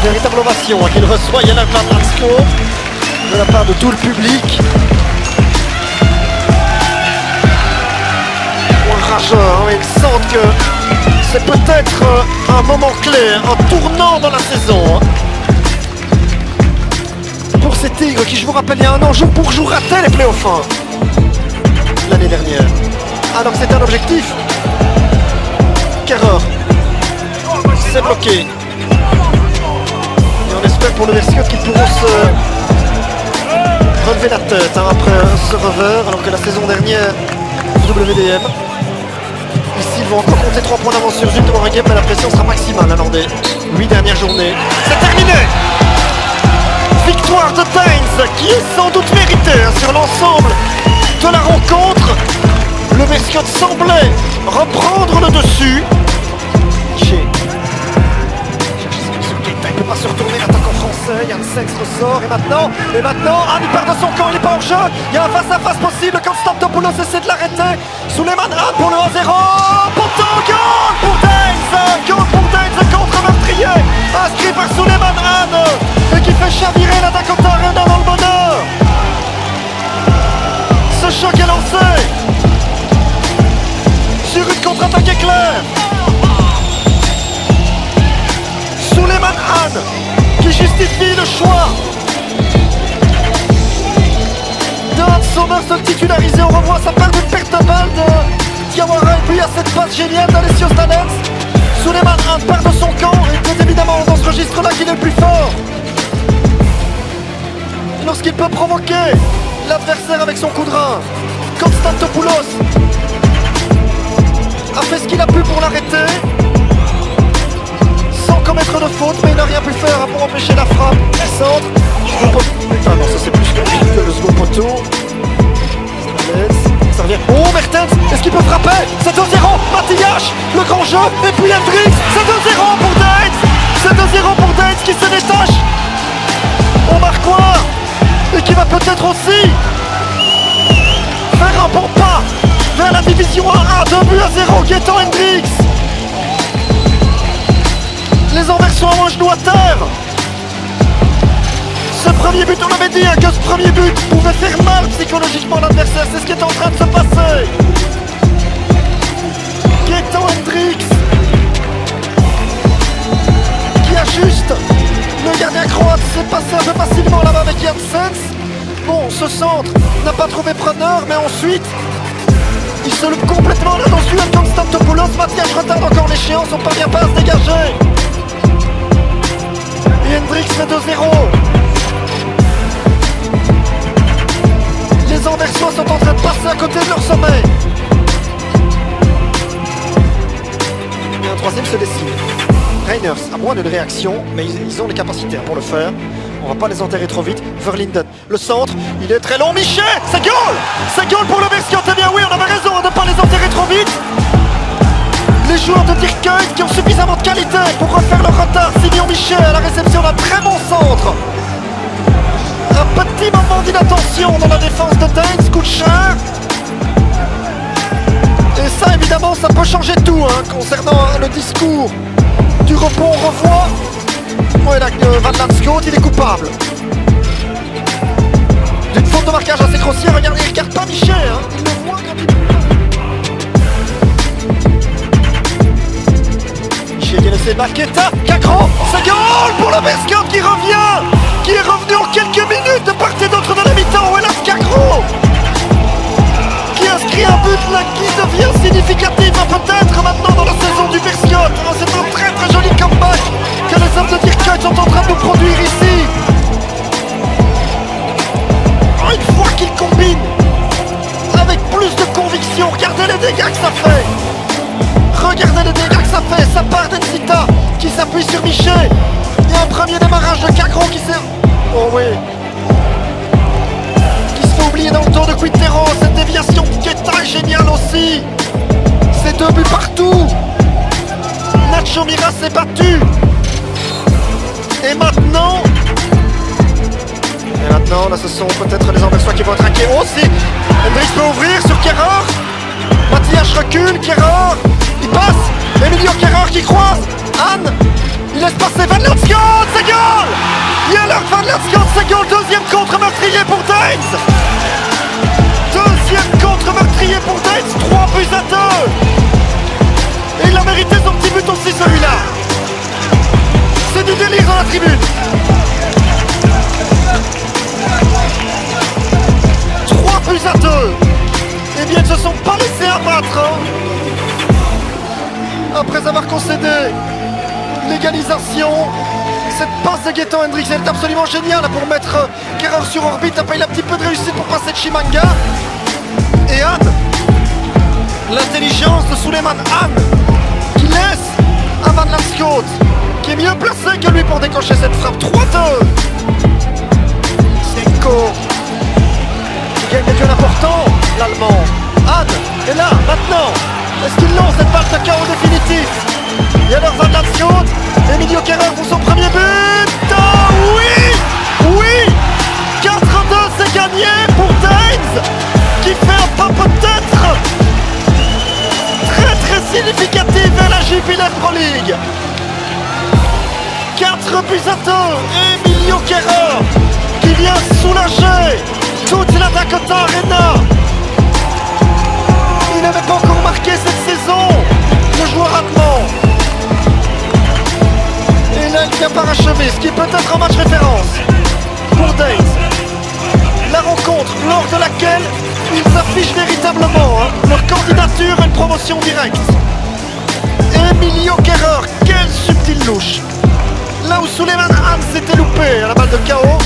véritable ovation qu'il reçoit Yann Blatlansko de la part de tout le public. Rageur, ils sentent que c'est peut-être un moment clé, un tournant dans la saison pour ces Tigres qui, je vous rappelle, il y a un an jour pour jour rataient les playoffs l'année dernière. Alors c'est un objectif. Kerrer, c'est bloqué. Et on espère pour le Berskott qu'ils pourront se relever la tête après ce revers, alors que la saison dernière WDM. Ici, ils vont encore compter 3 points d'avance sur Jules de Wargame, mais la pression sera maximale lors des 8 dernières journées. C'est terminé! Victoire de Daines, qui est sans doute méritée sur l'ensemble de la rencontre. Le Berskott semblait reprendre le dessus. Il ne peut pas se retourner, l'attaquant français. Yann Sex ressort et maintenant, il perd de son camp, il n'est pas hors jeu. Il y a un face-à-face possible. Constantopoulos essaie de l'arrêter. Souleymane Hahn pour le 1-0. Pourtant, goal pour Daines. Goal pour Daines contre meurtrier. Inscrit par Souleymane Hahn et qui fait chavirer la Dakota Arena dans le bonheur. Ce choc est lancé sur une contre-attaque éclair. Souleymane Hahn qui justifie le choix de Hans Sommer se titulariser. On revoit sa part de perte de balle de Diawara et puis à cette passe géniale d'Alessio Stanets. Souleymane Hahn part de son camp et c'est évidemment dans ce registre-là qu'il est le plus fort. Lorsqu'il peut provoquer l'adversaire avec son coup de rein. Constantopoulos a fait ce qu'il a pu pour l'arrêter. Commettre de faute, mais il n'a rien pu faire pour empêcher la frappe. Il centre. Ah non, ça c'est plus que le second poteau. Ça revient. Oh, Mertens, est-ce qu'il peut frapper? C'est 2-0, Mathias, le grand jeu, et puis Hendricks, c'est 2-0 pour Daines. C'est 2-0 pour Daines qui se détache au marquoir et qui va peut-être aussi faire un bon pas vers la division 1, 2-0, Gaëtan Hendricks. Les Anversois ont un genou à terre. Ce premier but, on l'avait dit que ce premier but pouvait faire mal psychologiquement à l'adversaire. C'est ce qui est en train de se passer. Gaëtan Hendricks qui ajuste. Le gardien croate s'est passé un peu facilement là-bas avec Janssens. Bon, ce centre n'a pas trouvé preneur, mais ensuite il se loupe complètement là dans celui de Constantopoulos. Mathias retarde encore l'échéance, on parvient pas à se dégager. Et Hendricks fait 2-0. Les Anversois sont en train de passer à côté de leur sommet. Et un troisième se dessine. Reiners a moins d'une réaction, mais ils ont les capacités pour le faire. On va pas les enterrer trop vite. Verlinden, le centre, il est très long. Michet, c'est goal! C'est goal pour le Berskott. Eh bien oui, on avait raison de ne pas les enterrer trop vite. Les joueurs de Dirkhuis qui ont suffisamment de qualité pour refaire le retard. Simeon Michet à la réception d'un très bon centre. Un petit moment d'inattention dans la défense de Daines, coûte cher. Et ça évidemment ça peut changer tout concernant le discours du repos. On revoit Blatlansko, il est coupable d'une faute de marquage assez grossière. Regardez, il ne regarde pas Michet, il le voit quand il... Qui a laissé Marqueta, Cagro, c'est goal pour le Berskott qui revient, qui est revenu en quelques minutes de part et d'autre de la mi-temps. Hélas Cagro qui inscrit un but là qui devient significatif peut-être maintenant dans la saison du Berskott. C'est un très très joli comeback que les hommes de Dirkhuis sont en train de nous produire ici. Une fois qu'ils combinent avec plus de conviction, regardez les dégâts que ça fait. Regardez les dégâts que ça fait, ça part d'Ensita qui s'appuie sur Michet. Il y a un premier démarrage de Cagro qui s'est... Oh oui. Qui se fait oublier dans le tour de Quintero. Cette déviation de Keita est géniale aussi. C'est 2 buts partout. Nacho Mira s'est battu. Et maintenant, là ce sont peut-être les Anversois qui vont être inquiets aussi. Hendricks peut ouvrir sur Kerrer. Mathias recule, Kerrer. Il passe, Emilio Kerrer qui croise, Hahn, Il laisse passer Van Landschoot, c'est goal! Jellert Van Landschoot, c'est goal! Deuxième contre meurtrier pour Danes! Deuxième contre meurtrier pour Danes, 3 buts à 2! Et il a mérité son petit but aussi celui-là! C'est du délire dans la tribune! 3 buts à 2! Eh bien, ils ne se sont pas laissés abattre, hein. Après avoir concédé l'égalisation, cette passe de Gaëtan Hendricks, elle est absolument géniale pour mettre Kehrer sur orbite. Après, il a un petit peu de réussite pour passer de Chimanga. Et Anne, l'intelligence de Suleiman Anne, qui laisse à Van Landschoot, qui est mieux placé que lui pour déclencher cette frappe. 3-2. Senko, qui gagne des duels importants, l'Allemand. Anne est là, maintenant. Est-ce qu'il lance cette balle de chaos définitif? Jellert Van Landschoot, Emilio Kehrer pour son premier but. Oh oui! Oui! 4-2, c'est gagné pour Danes, qui fait un pas peut-être très très significatif vers la Jupiler Pro League. 4 buts à 2, Emilio Kehrer qui vient soulager toute la Dakota Arena. Il n'avait pas encore marqué cette saison, le joueur allemand. Et là, il vient parachever, ce qui est peut-être un match référence pour Danes. La rencontre lors de laquelle ils affichent véritablement leur candidature à une promotion directe. Emilio Kehrer, quelle subtile louche. Là où Suleiman Anne s'était loupé à la balle de KO,